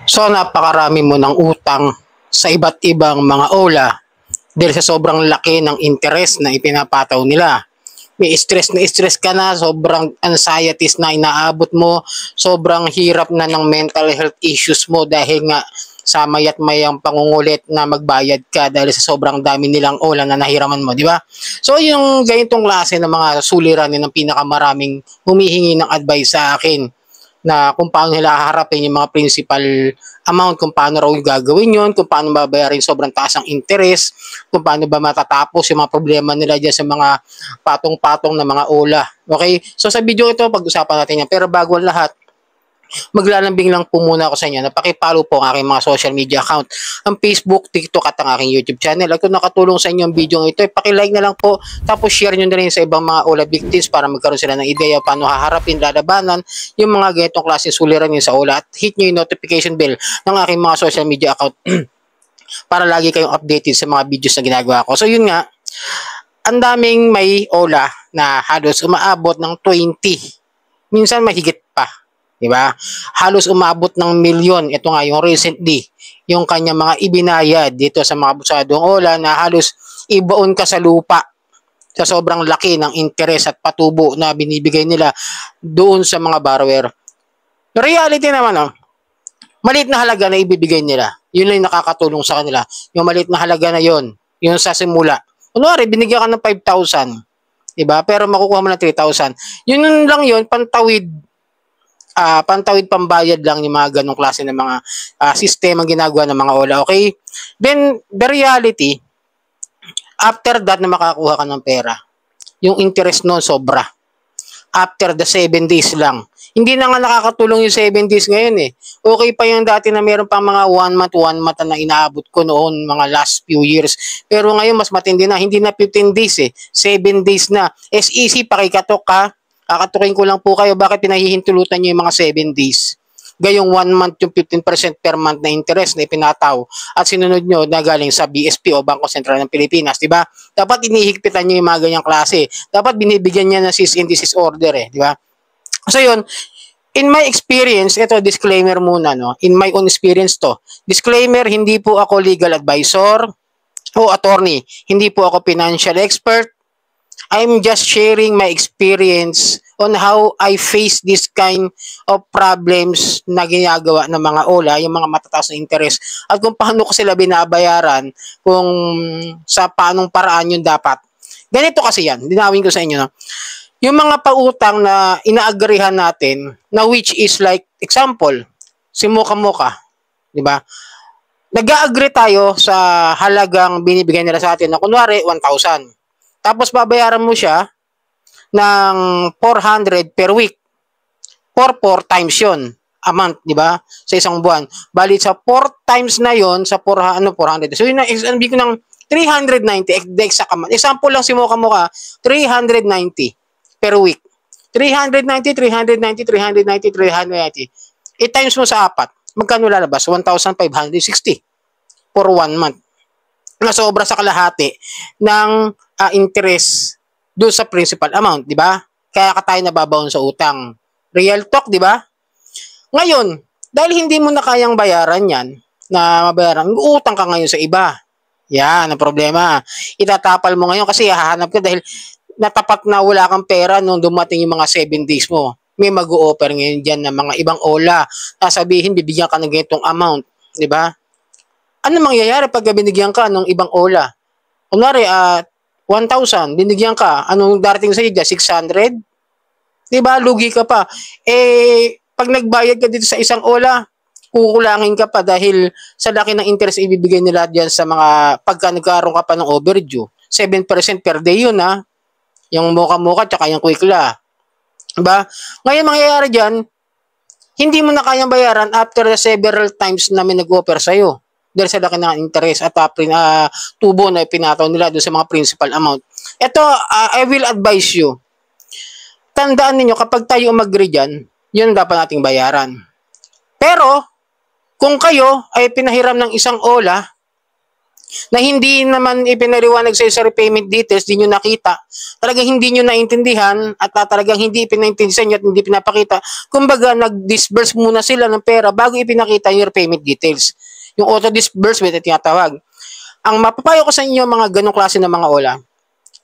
So napakarami mo ng utang sa iba't ibang mga ola dahil sa sobrang laki ng interest na ipinapataw nila. May stress na stress ka na, sobrang anxieties na inaabot mo, sobrang hirap na ng mental health issues mo dahil nga sa mayat mayang pangungulit na magbayad ka dahil sa sobrang dami nilang ola na nahiraman mo, di ba? So yung ganitong klase ng mga suliranin ng pinakamaraming humihingi ng advice sa akin na kung paano nila haharapin yung mga principal amount, kung paano raw yung gagawin yon, kung paano babayarin sobrang taas ang interest, kung paano ba matatapos yung mga problema nila dyan sa mga patong-patong na mga ola. Okay? So sa video ito, pag-usapan natin yan. Pero bago ang lahat, maglalambing lang po muna ako sa inyo na pakipollow po ang aking mga social media account, ang Facebook, TikTok at ang aking YouTube channel. At kung nakatulong sa inyo ang video ito, pakilike na lang po, tapos share nyo na rin sa ibang mga OLA victims para magkaroon sila ng ideya paano haharapin, lalabanan yung mga ganitong klaseng suliran sa OLA, at hit nyo yung notification bell ng aking mga social media account para lagi kayong updated sa mga videos na ginagawa ko. So yun nga, ang daming may OLA na halos umaabot ng 20, minsan mahigit pa. Diba? Halos umabot ng milyon. Ito nga yung recently, yung kanya mga ibinayad dito sa mga abusadong OLA na halos ibaon ka sa lupa sa sobrang laki ng interes at patubo na binibigay nila doon sa mga borrower. The reality naman, maliit na halaga na ibibigay nila. Yun lang yung nakakatulong sa kanila. Yung maliit na halaga na yun, yung sa simula. Kunwari, binigyan ka ng 5,000. Diba? Pero makukuha mo ng 3,000. Yun lang yun, pantawid pambayad lang yung mga ganong klase ng mga sistema ginagawa ng mga OLA, okay? Then, the reality, after that na makakuha ka ng pera, yung interest noon sobra. After the 7 days lang. Hindi na nga nakakatulong yung 7 days ngayon eh. Okay pa yung dati na meron pang mga 1 month na inaabot ko noon, mga last few years. Pero ngayon mas matindi na, hindi na 15 days eh. 7 days na. SEC, pakikatok ka. Kakatukin ko lang po kayo, bakit pinahihintulutan nyo yung mga 7 days? Gayong 1 month yung 15% per month na interest na ipinataw at sinunod nyo na galing sa BSP o Bangko Sentral ng Pilipinas, di ba? Dapat inihigpitan nyo yung mga ganyang klase. Dapat binibigyan niya ng cease and desist order eh, di ba? So yun, in my experience, ito disclaimer muna, no? In my own experience to. Disclaimer, hindi po ako legal advisor o attorney. Hindi po ako financial expert. I'm just sharing my experience on how I face this kind of problems na ginagawa ng mga OLA, yung mga matataas na interest, at kung paano ko sila binabayaran, kung sa paanong paraan yun dapat. Ganito kasi yan, dinawin ko sa inyo. No? Yung mga pautang na inaagrihan natin, na which is like, example, si Mocha, di ba? Nag-agree tayo sa halagang binibigay nila sa atin na kunwari 1,000. Tapos babayaran mo siya ng 400 per week. 4 times yun. A month, di ba? Sa isang buwan. Bali sa 4 times na yon sa 400. So yun na, sabi ko ng 390, the exact amount. Example lang si Mocha, 390 per week. 390, 390, 390, 390. 8 times mo sa 4. Magkano lalabas? 1,560 for 1 month. Na sobra sa kalahati ng interest doon sa principal amount, di ba? Kaya ka tayo nababaon sa utang. Real talk, di ba? Ngayon, dahil hindi mo na kayang bayaran yan, na mabayaran, utang ka ngayon sa iba. Yan, ang problema. Itatapal mo ngayon kasi hahanap ka dahil natapat na wala kang pera nung dumating yung mga 7 days mo. May mag-o-offer ngayon dyan ng mga ibang OLA. Sasabihin, bibigyan ka ng ganitong amount, di ba? Ano mangyayari pag binigyan ka ng ibang OLA? Kunwari, 1,000, binigyan ka. Anong darating sa iyo? 600? Diba? Lugi ka pa. Pag nagbayad ka dito sa isang OLA, kukulangin ka pa dahil sa laki ng interest ibibigay nila diyan sa mga pagka nagkaroon ka pa ng overdue. 7% per day yun, ha? Yung Mocha tsaka yung Quickla. Diba? Ngayon, mangyayari dyan, hindi mo na kayang bayaran after the several times na may nag-offer sa'yo. Dahil sa laki ng interest at tubo na pinataw nila doon sa mga principal amount. Ito, I will advise you. Tandaan ninyo, kapag tayo umagri dyan, yun dapat nating bayaran. Pero, kung kayo ay pinahiram ng isang OLA, na hindi naman ipinaliwanag sa repayment details, di nyo nakita, talagang hindi nyo naintindihan at talagang hindi ipinaintindi sa inyo at hindi pinapakita. Kumbaga, nag-disburse muna sila ng pera bago ipinakita yung repayment details. Yung auto-disbursement at tinatawag. Ang mapapayo ko sa inyo mga ganong klase ng mga OLA,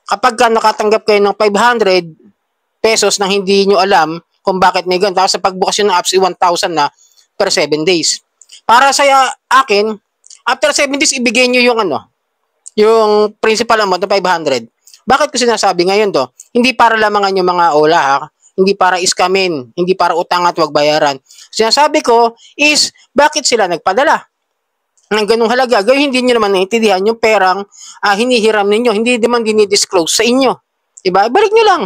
kapag ka nakatanggap kayo ng 500 pesos na hindi nyo alam kung bakit may ganun, tapos sa pagbukas yun ng apps, 1,000 na per 7 days. Para sa akin, after 7 days, ibigay nyo yung yung principal amount na 500. Bakit ko sinasabi ngayon to? Hindi para lamangan yung mga OLA, ha? Hindi para iskamin, hindi para utang at wag bayaran. Sinasabi ko is, bakit sila nagpadala ng ganung halaga? Gawin hindi nyo naman naintindihan yung perang hinihiram ninyo. Hindi naman dinidisclose sa inyo. Diba? Ibalik nyo lang.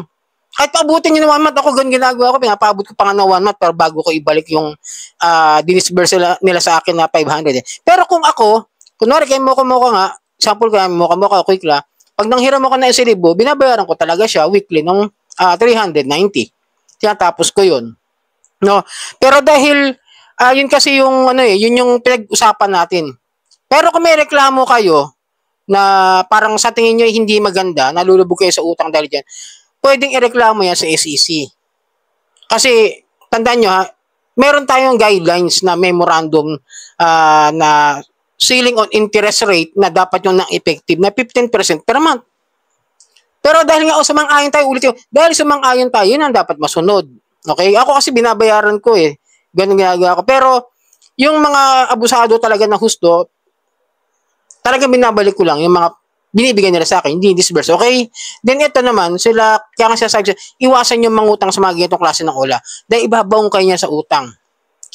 Kahit paabutin nyo ng 1 month, ako ganun ginagawa ko, pinapaabot ko pa nga ng 1 month, pero bago ko ibalik yung dinisburse nila sa akin na 500. Pero kung ako, kunwari kay Mocha nga, example kay Mocha, quick la, pag nanghiram ako na 1,000, binabayaran ko talaga siya weekly ng 390. Tinatapos ko yun. No? Pero dahil, yun kasi yung, yun yung pinag-usapan natin. Pero kung may reklamo kayo, na parang sa tingin nyo hindi maganda, nalulubog kayo sa utang dahil dyan, pwedeng ireklamo yan sa SEC. Kasi, tandaan nyo ha, meron tayong guidelines na memorandum na ceiling on interest rate na dapat yung effective na 15% per month. Pero dahil nga sumang-ayon tayo, ulit yun, dahil sumang-ayon tayo, yun ang dapat masunod. Okay? Ako kasi binabayaran ko Ganun ginagawa ko. Pero, yung mga abusado talaga na husto, talaga binabalik ko lang yung mga binibigyan nila sa akin, hindi disburse, okay? Then ito naman, sila, kaya nga sinasabi, iwasan yung mangutang sa mga ganitong klase ng OLA dahil ibabaong kayo niya sa utang.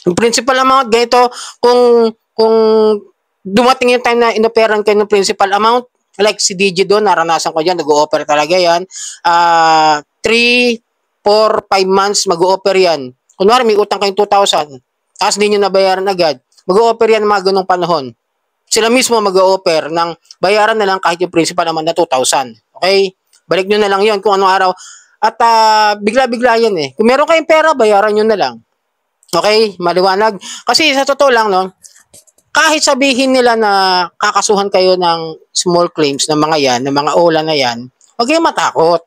Yung principal amount, ganito, kung dumating yung time na inoperan kayo ng principal amount, like si DJ doon, naranasan ko dyan, nag-o-offer talaga yan, 3, 4, 5 months mag-o-offer yan. Kunwari, may utang kayong 2,000, tapos hindi nyo nabayaran agad, mag-o-offer yan ng mga ganong panahon. Sila mismo mag-o-offer ng bayaran na lang kahit yung principal naman na 2,000. Okay? Balik nyo na lang yon kung anong araw. At bigla-bigla yan Kung meron kayong pera, bayaran nyo na lang. Okay? Maliwanag. Kasi sa totoo lang, no, kahit sabihin nila na kakasuhan kayo ng small claims ng mga yan, ng mga OLA na yan, huwag kayong matakot.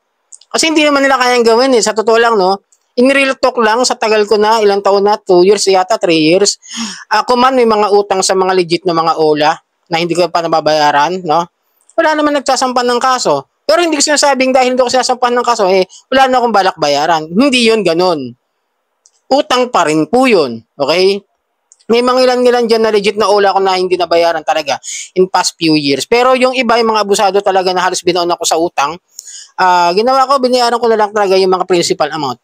Kasi hindi naman nila kayang gawin Sa totoo lang, no, in real talk lang, sa tagal ko na, ilang taon na, 2 years yata, 3 years. Ako man may mga utang sa mga legit na mga OLA na hindi ko pa nababayaran, no? Wala naman nagsasampan ng kaso. Pero hindi ko sinasabing dahil hindi ko sinasampan ng kaso, wala na akong balak bayaran. Hindi yun ganun. Utang pa rin po yun. Okay? May mga ilan-ilan dyan na legit na OLA ko na hindi nabayaran talaga in past few years. Pero yung iba, yung mga abusado talaga na halos binaon ako sa utang, ginawa ko, binayaran ko na lang talaga yung mga principal amount.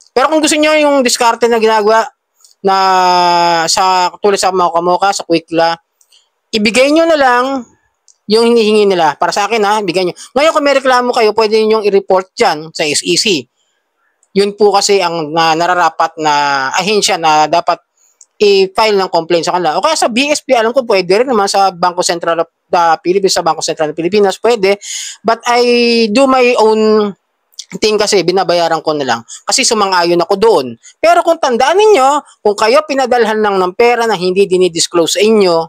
Pero kung gusto niyo yung diskarte na ginagawa na sa tulad sa Mocha, sa Quickla, ibigay niyo na lang yung hinihingi nila. Para sa akin ibigay niyo. Ngayon kung may reklamo kayo, pwede niyo i-report diyan sa SEC. Yun po kasi ang nararapat na ahensya na dapat i-file ng complaint sa kanila. O kaya sa BSP, alam ko pwede rin naman sa Bangko Sentral of the Philippines, sa Bangko Sentral ng Pilipinas, pwede. But I do my own kasi binabayaran ko na lang kasi sumang-ayon ako doon. Pero kung tandaan ninyo, kung kayo pinadalhan lang ng pera na hindi dinidisclose sa inyo,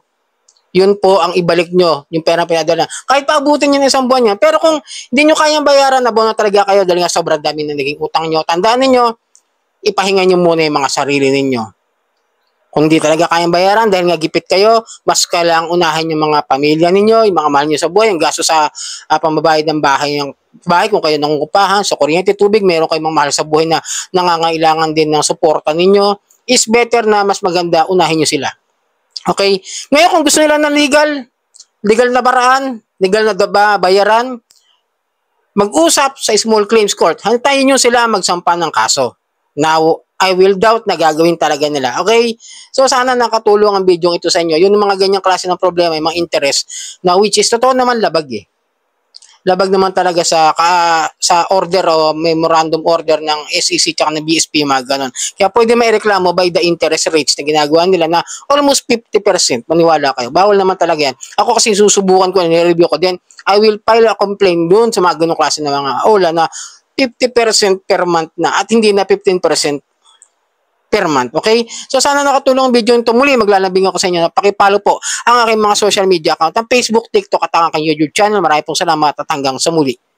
yun po ang ibalik nyo, yung pera pinadala. Kahit paabutin nyo ng 1 buwan yan. Pero kung hindi nyo kayang bayaran, nabuo na talaga kayo dahil nga sobrang dami na naging utang nyo, tandaan ninyo, ipahinga nyo muna yung mga sarili ninyo. Kung hindi talaga kayang bayaran dahil nga gipit kayo, mas kailangang unahin yung mga pamilya ninyo, yung mga mahal nyo sa buhay, yung gasto sa pambabayad ng bahay, kung kayo nangungupahan, sa kuryente, tubig, meron kayong mga mahal sa buhay na nangangailangan din ng suporta ninyo, is better na mas maganda unahin nyo sila. Okay? Ngayon kung gusto nila ng legal na paraan, legal na bayaran, mag-usap sa small claims court. Hantayin nyo sila magsampa ng kaso. Now, I will doubt na gagawin talaga nila. Okay? So, sana nakatulong ang video ito sa inyo. Yun yung mga ganyang klase ng problema, yung mga interest na which is totoo naman labag Labag naman talaga sa order o memorandum order ng SEC tsaka ng BSP, mga ganon. Kaya pwede may reklamo by the interest rates na ginagawa nila na almost 50%. Maniwala kayo. Bawal naman talaga yan. Ako kasi susubukan ko, nire-review ko din. I will file a complaint doon sa mga ganong klase ng mga OLA na 50% per month na at hindi na 15% per month. Okay? So sana nakatulong ang video nito. Muli maglalambing ako sa inyo na pakipalo po ang aking mga social media account, ang Facebook, TikTok at ang aking YouTube channel. Maraming pong salamat at hanggang sa muli.